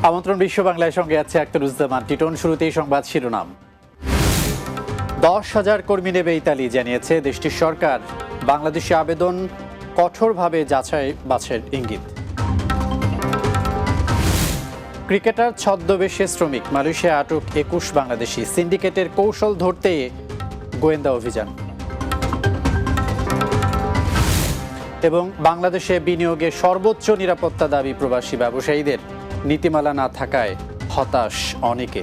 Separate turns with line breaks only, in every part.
আমন্ত্রণ বিশ্ব বাংলার সঙ্গে আছে আক্তারুজ্জামান টিটন। শুরুতেই সংবাদ শিরোনাম। 10,000 কর্মী নেবে ইতালি, জানিয়েছে দেশটির সরকার। বাংলাদেশি আবেদন কঠোরভাবে যাচাই বাছাইয়ের ইঙ্গিত। ক্রিকেটার ছদ্মবেশে শ্রমিক, মালয়েশিয়া আটক 21 বাংলাদেশি। সিন্ডিকেটের কৌশল ধরতে গোয়েন্দা অভিযান। এবং বাংলাদেশে বিনিয়োগে সর্বোচ্চ নিরাপত্তা দাবি প্রবাসী ব্যবসায়ীদের। নীতিমালা না থাকায় হতাশ অনেকে।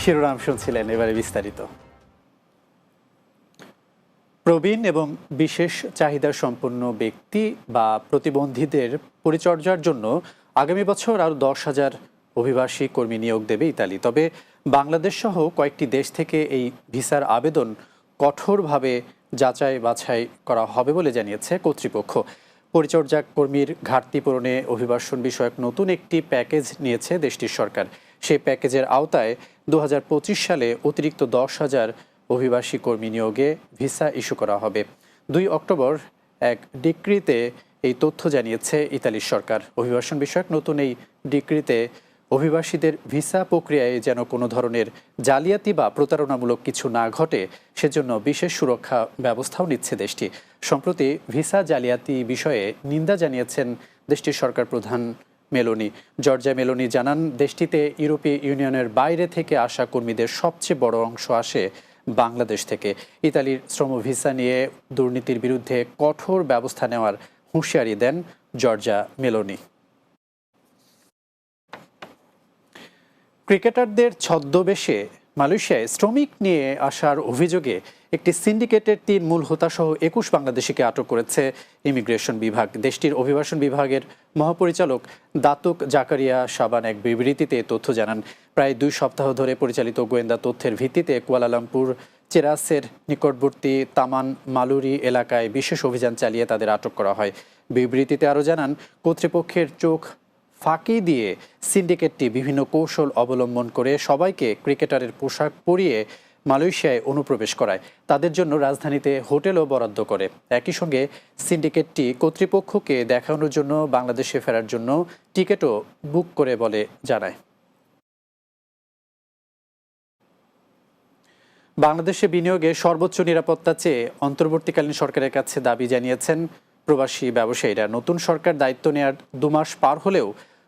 শিরোনাম শুনছিলেন, এবারে বিস্তারিত। প্রবীণ এবং বিশেষ চাহিদা সম্পন্ন ব্যক্তি বা প্রতিবন্ধীদের পরিচর্যার জন্য আগামী বছর আরও 10,000 অভিবাসী কর্মী নিয়োগ দেবে ইতালি। তবে বাংলাদেশ সহ কয়েকটি দেশ থেকে এই ভিসার আবেদন কঠোরভাবে যাচাই বাছাই করা হবে বলে জানিয়েছে কর্তৃপক্ষ। পরিচর্যা কর্মীর ঘাটতি পূরণে অভিবাসন বিষয়ক নতুন একটি প্যাকেজ নিয়েছে দেশটির সরকার। সেই প্যাকেজের আওতায় 2025 সালে অতিরিক্ত 10,000 অভিবাসী কর্মী নিয়োগে ভিসা ইস্যু করা হবে। 2 অক্টোবর এক ডিক্রিতে এই তথ্য জানিয়েছে ইতালির সরকার। অভিবাসন বিষয়ক নতুন এই ডিক্রিতে অভিবাসীদের ভিসা প্রক্রিয়ায় যেন কোনো ধরনের জালিয়াতি বা প্রতারণামূলক কিছু না ঘটে, সেজন্য বিশেষ সুরক্ষা ব্যবস্থাও নিচ্ছে দেশটি। সম্প্রতি ভিসা জালিয়াতি বিষয়ে নিন্দা জানিয়েছেন দেশটির সরকার প্রধান জর্জা মেলোনি জানান, দেশটিতে ইউরোপীয় ইউনিয়নের বাইরে থেকে আসা কর্মীদের সবচেয়ে বড় অংশ আসে বাংলাদেশ থেকে। ইতালির শ্রম ভিসা নিয়ে দুর্নীতির বিরুদ্ধে কঠোর ব্যবস্থা নেওয়ার হুঁশিয়ারি দেন জর্জা মেলোনি। ক্রিকেটারদের ছদ্মবেশে মালয়েশিয়ায় শ্রমিক নিয়ে আসার অভিযোগে একটি সিন্ডিকেটের 3 মূল হোতাসহ 21 বাংলাদেশিকে আটক করেছে ইমিগ্রেশন বিভাগ। দেশটির অভিবাসন বিভাগের মহাপরিচালক দাতুক জাকারিয়া শাবান এক বিবৃতিতে তথ্য জানান। প্রায় 2 সপ্তাহ ধরে পরিচালিত গোয়েন্দা তথ্যের ভিত্তিতে কুয়ালালামপুর চেরাসের নিকটবর্তী তামান মালুরি এলাকায় বিশেষ অভিযান চালিয়ে তাদের আটক করা হয়। বিবৃতিতে আরও জানান, কর্তৃপক্ষের চোখ ফাঁকি দিয়ে সিন্ডিকেটটি বিভিন্ন কৌশল অবলম্বন করে সবাইকে ক্রিকেটারের পোশাক পরিয়ে মালয়েশিয়ায় অনুপ্রবেশ করায়। তাদের জন্য রাজধানীতে হোটেলও বরাদ্দ করে। একই সঙ্গে সিন্ডিকেটটি কর্তৃপক্ষকে দেখানোর জন্য বাংলাদেশে ফেরার জন্য টিকিটও বুক করে বলে জানায়। বাংলাদেশে বিনিয়োগে সর্বোচ্চ নিরাপত্তা চেয়ে অন্তর্বর্তীকালীন সরকারের কাছে দাবি জানিয়েছেন প্রবাসী ব্যবসায়ীরা। নতুন সরকার দায়িত্ব নেওয়ার 2 মাস পার হলেও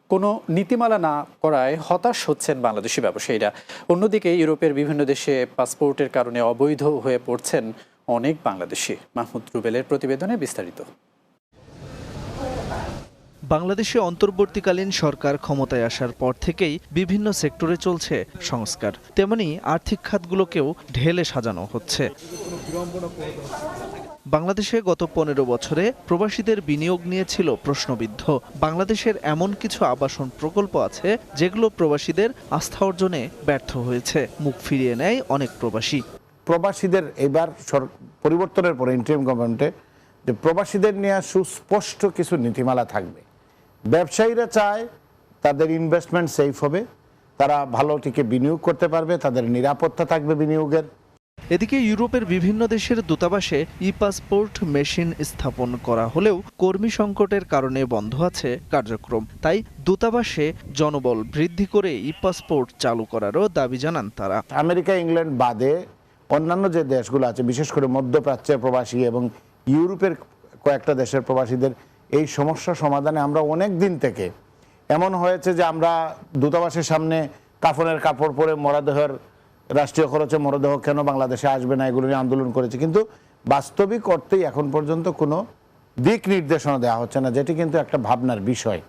কোনো নীতিমালা না করায় হতাশ হচ্ছেন বাংলাদেশি ব্যবসায়ীরা। অন্যদিকে ইউরোপের বিভিন্ন দেশে পাসপোর্টের কারণে অবৈধ হয়ে পড়ছেন অনেক বাংলাদেশি। মাহমুদ রুবেলের প্রতিবেদনে বিস্তারিত।
বাংলাদেশে অন্তর্বর্তীকালীন সরকার ক্ষমতায় আসার পর থেকেই বিভিন্ন সেক্টরে চলছে সংস্কার, তেমনি আর্থিক খাতগুলোকেও ঢেলে সাজানো হচ্ছে। বাংলাদেশে গত 15 বছরে প্রবাসীদের বিনিয়োগ নিয়ে ছিল প্রশ্নবিদ্ধ। বাংলাদেশের এমন কিছু আবাসন প্রকল্প আছে যেগুলো প্রবাসীদের আস্থা অর্জনে ব্যর্থ হয়েছে। মুখ ফিরিয়ে নেয় অনেক প্রবাসী।
প্রবাসীদের এবার পরিবর্তনের পরে ইন্টারিম গভর্নমেন্টে যে প্রবাসীদের নিয়ে সুস্পষ্ট কিছু নীতিমালা থাকবে। ব্যবসায়ীরা চায় তাদের ইনভেস্টমেন্ট সেফ হবে, তারা ভালো টিকে বিনিয়োগ করতে পারবে, তাদের নিরাপত্তা থাকবে বিনিয়োগের।
এদিকে ইউরোপের বিভিন্ন দেশের দূতাবাসে ই পাসপোর্ট মেশিন স্থাপন করা হলেও কর্মী সংকটের কারণে বন্ধ আছে কার্যক্রম। তাই দূতাবাসে জনবল বৃদ্ধি করে ই পাসপোর্ট চালু করারও দাবি জানান তারা।
আমেরিকা, ইংল্যান্ড বাদে অন্যান্য যে দেশগুলো আছে, বিশেষ করে মধ্যপ্রাচ্যের প্রবাসী এবং ইউরোপের কয়েকটা দেশের প্রবাসীদের এই সমস্যা সমাধানে আমরা অনেক দিন থেকে এমন হয়েছে যে আমরা দূতাবাসের সামনে কাফনের কাপড় পরে মরদেহের রাষ্ট্রীয় খরচে মরদেহ কেন বাংলাদেশে আসবে না, এগুলো নিয়ে আন্দোলন করেছে, কিন্তু বাস্তবিক অর্থেই এখন পর্যন্ত কোনো দিক নির্দেশনা দেওয়া হচ্ছে না, যেটি কিন্তু একটা ভাবনার বিষয়।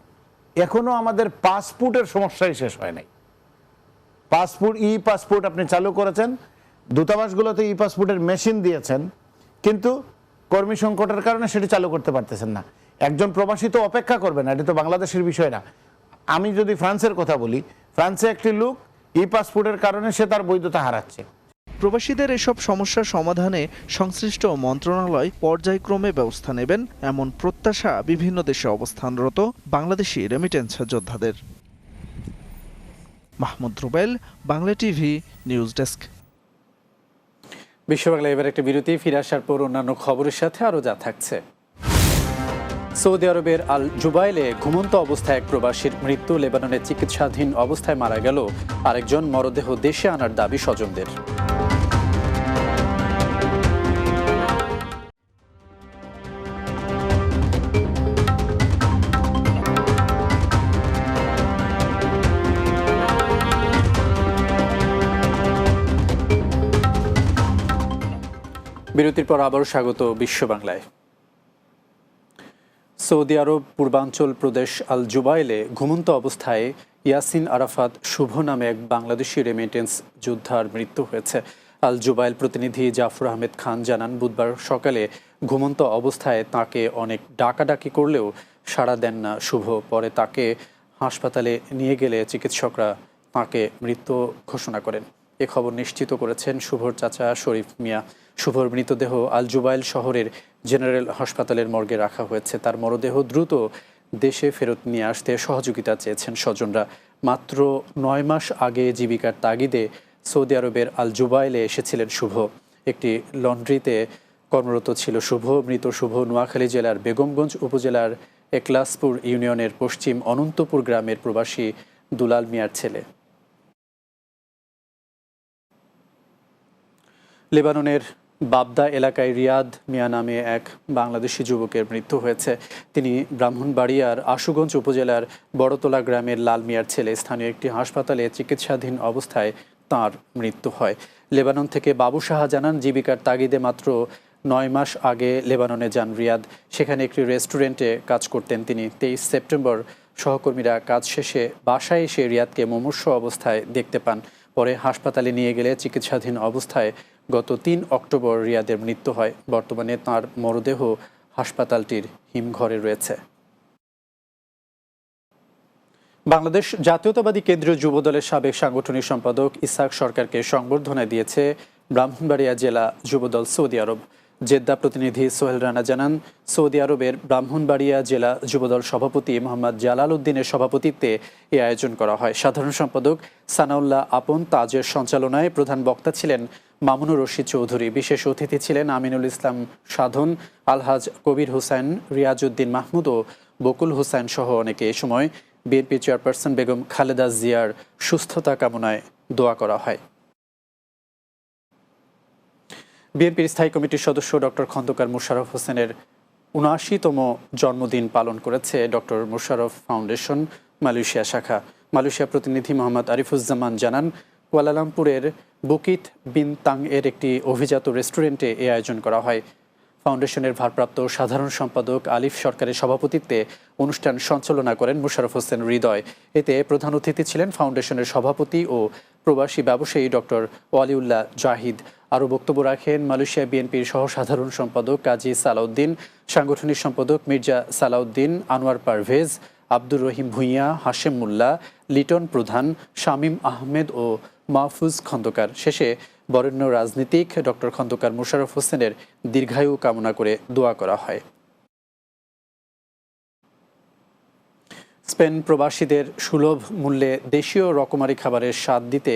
এখনো আমাদের পাসপোর্টের সমস্যাই শেষ হয় নাই। ই পাসপোর্ট আপনি চালু করেছেন, দূতাবাসগুলোতে ই পাসপোর্টের মেশিন দিয়েছেন, কিন্তু কর্মী সংকটের কারণে সেটি চালু করতে পারতেছেন না। একজন প্রবাসী তো অপেক্ষা করবে না, এটি তো বাংলাদেশের বিষয় না। আমি যদি ফ্রান্সের কথা বলি, ফ্রান্সে একটি লোক ই পাসপোর্টের কারণে সে তার বৈধতা হারাচ্ছে।
প্রবাসীদের এসব সমস্যার সমাধানে সংশ্লিষ্ট মন্ত্রণালয় পর্যায়ক্রমে ব্যবস্থা নেবেন, এমন প্রত্যাশা বিভিন্ন দেশে অবস্থানরত বাংলাদেশি রেমিটেন্স যোদ্ধাদের। Mahmud Rubel, Bangla TV, news desk.
বিশ্ব বাংলা এবার একটা বিরতি, ফিরে আসার পর অন্যান্য খবরের সাথে আরও যা থাকছে। সৌদি আরবের আল জুবাইলে ঘুমন্ত অবস্থায় এক প্রবাসীর মৃত্যু, লেবাননে চিকিৎসাধীন অবস্থায় মারা গেল আরেকজন, মরদেহ দেশে আনার দাবি স্বজনদের। বিরতির পর আবারও স্বাগত বিশ্ব বাংলায়। সৌদি আরব পূর্বাঞ্চল প্রদেশ আল জুবাইলে ঘুমন্ত অবস্থায় ইয়াসিন আরাফাত শুভ নামে এক বাংলাদেশি রেমিটেন্স যোদ্ধার মৃত্যু হয়েছে। আল জুবাইল প্রতিনিধি জাফর আহমেদ খান জানান, বুধবার সকালে ঘুমন্ত অবস্থায় তাকে অনেক ডাকাডাকি করলেও সাড়া দেন না শুভ। পরে তাকে হাসপাতালে নিয়ে গেলে চিকিৎসকরা তাকে মৃত ঘোষণা করেন। এ খবর নিশ্চিত করেছেন শুভর চাচা শরীফ মিয়া। শুভর মৃতদেহ আল জুবাইল শহরের জেনারেল হাসপাতালের মর্গে রাখা হয়েছে। তার মরদেহ দ্রুত দেশে ফেরত নিয়ে আসতে সহযোগিতা চেয়েছেন স্বজনরা। মাত্র 9 মাস আগে জীবিকার তাগিদে সৌদি আরবের আল জুবাইলে এসেছিলেন শুভ। একটি লন্ড্রিতে কর্মরত ছিল শুভ। মৃত শুভ নোয়াখালী জেলার বেগমগঞ্জ উপজেলার একলাসপুর ইউনিয়নের পশ্চিম অনন্তপুর গ্রামের প্রবাসী দুলাল মিয়ার ছেলে। লেবাননের বাবদা এলাকায় রিয়াদ মিয়া নামে এক বাংলাদেশি যুবকের মৃত্যু হয়েছে। তিনি ব্রাহ্মণবাড়িয়ার আশুগঞ্জ উপজেলার বড়তলা গ্রামের লাল মিয়ার ছেলে। স্থানীয় একটি হাসপাতালে চিকিৎসাধীন অবস্থায় তার মৃত্যু হয়। লেবানন থেকে বাবু সাহা জানান, জীবিকার তাগিদে মাত্র 9 মাস আগে লেবাননে যান রিয়াদ। সেখানে একটি রেস্টুরেন্টে কাজ করতেন তিনি। 23 সেপ্টেম্বর সহকর্মীরা কাজ শেষে বাসায় এসে রিয়াদকে মুমূর্ষু অবস্থায় দেখতে পান। পরে হাসপাতালে নিয়ে গেলে চিকিৎসাধীন অবস্থায় গত 3 অক্টোবর রিয়াদের মৃত্যু হয়। বর্তমানে তাঁর মরদেহ হাসপাতালটির হিমঘরে রয়েছে। বাংলাদেশ জাতীয়তাবাদী কেন্দ্রীয় যুবদলের সাবেক সাংগঠনিক সম্পাদক ইসহাক সরকারকে সংবর্ধনা দিয়েছে ব্রাহ্মণবাড়িয়া জেলা যুবদল সৌদি আরব। জেদ্দা প্রতিনিধি সোহেল রানা জানান, সৌদি আরবের ব্রাহ্মণবাড়িয়া জেলা যুবদল সভাপতি মোহাম্মদ জালাল উদ্দিনের সভাপতিত্বে এই আয়োজন করা হয়। সাধারণ সম্পাদক সানাউল্লাহ আপন তাজের সঞ্চালনায় প্রধান বক্তা ছিলেন মামুনুর রশিদ চৌধুরী। বিশেষ অতিথি ছিলেন আমিনুল ইসলাম সাধন, আলহাজ কবির হোসেন, রিয়াজউদ্দিন মাহমুদ ও বকুল হোসেন সহ অনেকে। এ সময় বিএনপি চেয়ারপারসন বেগম খালেদা জিয়ার সুস্থতা কামনায় দোয়া করা হয়। বিএনপির স্থায়ী কমিটির সদস্য ডক্টর খন্দকার মোশাররফ হোসেনের ৭৯তম জন্মদিন পালন করেছে ডক্টর মোশাররফ ফাউন্ডেশন মালয়েশিয়া শাখা। মালয়েশিয়া প্রতিনিধি মোহাম্মদ আরিফুজ্জামান জানান, কুয়ালালামপুরের বুকিত বিনতাং এর একটি অভিজাত রেস্টুরেন্টে এ আয়োজন করা হয়। ফাউন্ডেশনের ভারপ্রাপ্ত সাধারণ সম্পাদক আলিফ সরকারের সভাপতিত্বে অনুষ্ঠান সঞ্চালনা করেন মোশাররফ হোসেন হৃদয়। এতে প্রধান অতিথি ছিলেন ফাউন্ডেশনের সভাপতি ও প্রবাসী ব্যবসায়ী ডক্টর ওয়ালিউল্লাহ জাহিদ। আরও বক্তব্য রাখেন মালয়েশিয়া বিএনপির সহ সাধারণ সম্পাদক কাজী সালাউদ্দিন, সাংগঠনিক সম্পাদক মির্জা সালাউদ্দিন, আনোয়ার পারভেজ, আব্দুর রহিম ভূঁইয়া, হাশেম মোল্লা, লিটন প্রধান, শামীম আহমেদ ও মাহফুজ খন্দকার। শেষে বরেণ্য রাজনীতিক ডক্টর খন্দকার মোশাররফ হোসেনের দীর্ঘায়ু কামনা করে দোয়া করা হয়। স্পেন প্রবাসীদের সুলভ মূল্যে দেশীয় রকমারি খাবারের স্বাদ দিতে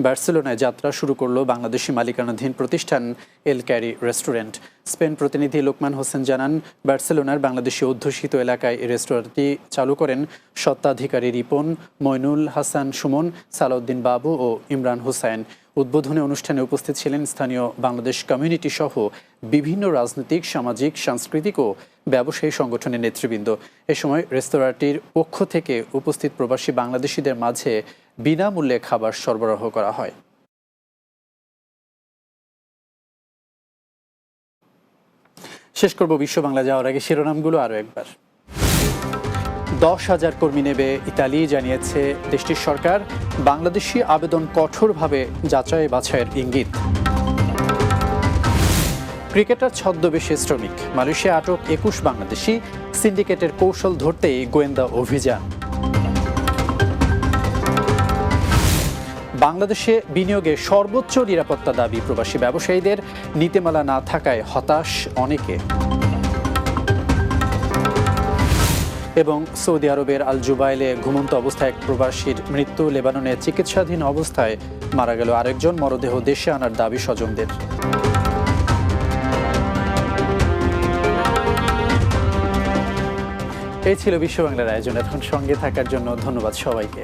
বার্সেলোনায় যাত্রা শুরু করল বাংলাদেশি মালিকানাধীন প্রতিষ্ঠান এল ক্যারি রেস্টুরেন্ট। স্পেন প্রতিনিধি লোকমান হোসেন জানান, বার্সেলোনার বাংলাদেশি অধ্যুষিত এলাকায় এই রেস্টুরেন্টটি চালু করেন স্বত্বাধিকারী রিপন, মইনুল হাসান সুমন, সালাউদ্দিন বাবু ও ইমরান হোসেন। উদ্বোধনী অনুষ্ঠানে উপস্থিত ছিলেন স্থানীয় বাংলাদেশ কমিউনিটি সহ বিভিন্ন রাজনৈতিক, সামাজিক, সাংস্কৃতিক ও ব্যবসায়ী সংগঠনের নেতৃবৃন্দ। এ সময় রেস্তোরাঁটির পক্ষ থেকে উপস্থিত প্রবাসী বাংলাদেশিদের মাঝে বিনামূল্যে খাবার সরবরাহ করা হয়। শেষ করব বিশ্ব বাংলা যাওয়ার আগে শিরোনামগুলো আরও একবার। 10,000 কর্মী নেবে ইতালি, জানিয়েছে দেশটির সরকার। বাংলাদেশি আবেদন কঠোরভাবে যাচাই বাছাইয়ের ইঙ্গিত। ক্রিকেটার ছদ্মবেশে শ্রমিক, মালয়েশিয়া আটক 21 বাংলাদেশি, সিন্ডিকেটের কৌশল ধরতেই গোয়েন্দা অভিযান। বাংলাদেশে বিনিয়োগে সর্বোচ্চ নিরাপত্তা দাবি প্রবাসী ব্যবসায়ীদের, নীতিমালা না থাকায় হতাশ অনেকে। এবং সৌদি আরবের আল জুবাইলে ঘুমন্ত অবস্থায় এক প্রবাসীর মৃত্যু, লেবাননে চিকিৎসাধীন অবস্থায় মারা গেল আরেকজন, মরদেহ দেশে আনার দাবি স্বজনদের। এই ছিল বিশ্ব বাংলার আয়োজন। এখন সঙ্গে থাকার জন্য ধন্যবাদ সবাইকে।